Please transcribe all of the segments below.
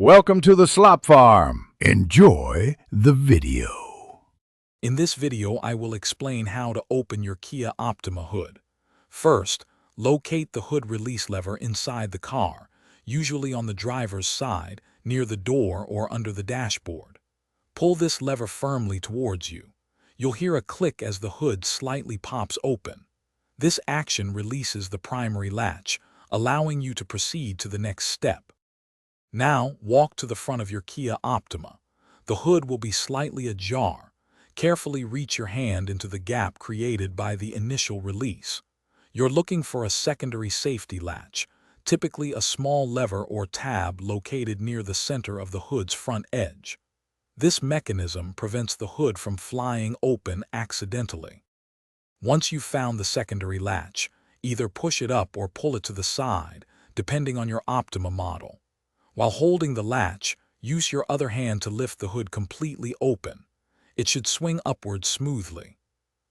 Welcome to the Slop Farm. Enjoy the video. In this video, I will explain how to open your Kia Optima hood. First, locate the hood release lever inside the car, usually on the driver's side, near the door or under the dashboard. Pull this lever firmly towards you. You'll hear a click as the hood slightly pops open. This action releases the primary latch, allowing you to proceed to the next step. Now, walk to the front of your Kia Optima. The hood will be slightly ajar. Carefully reach your hand into the gap created by the initial release. You're looking for a secondary safety latch, typically a small lever or tab located near the center of the hood's front edge. This mechanism prevents the hood from flying open accidentally. Once you've found the secondary latch, either push it up or pull it to the side, depending on your Optima model. While holding the latch, use your other hand to lift the hood completely open. It should swing upward smoothly.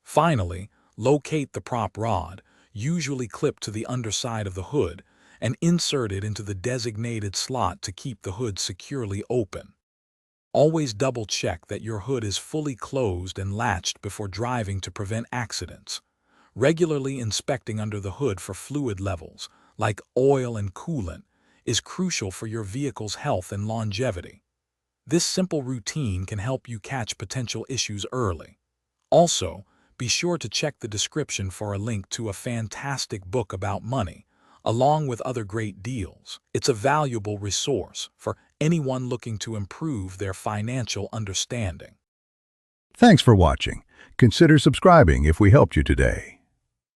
Finally, locate the prop rod, usually clipped to the underside of the hood, and insert it into the designated slot to keep the hood securely open. Always double-check that your hood is fully closed and latched before driving to prevent accidents. Regularly inspecting under the hood for fluid levels, like oil and coolant, is crucial for your vehicle's health and longevity. This simple routine can help you catch potential issues early. Also, be sure to check the description for a link to a fantastic book about money, along with other great deals. It's a valuable resource for anyone looking to improve their financial understanding. Thanks for watching. Consider subscribing if we helped you today.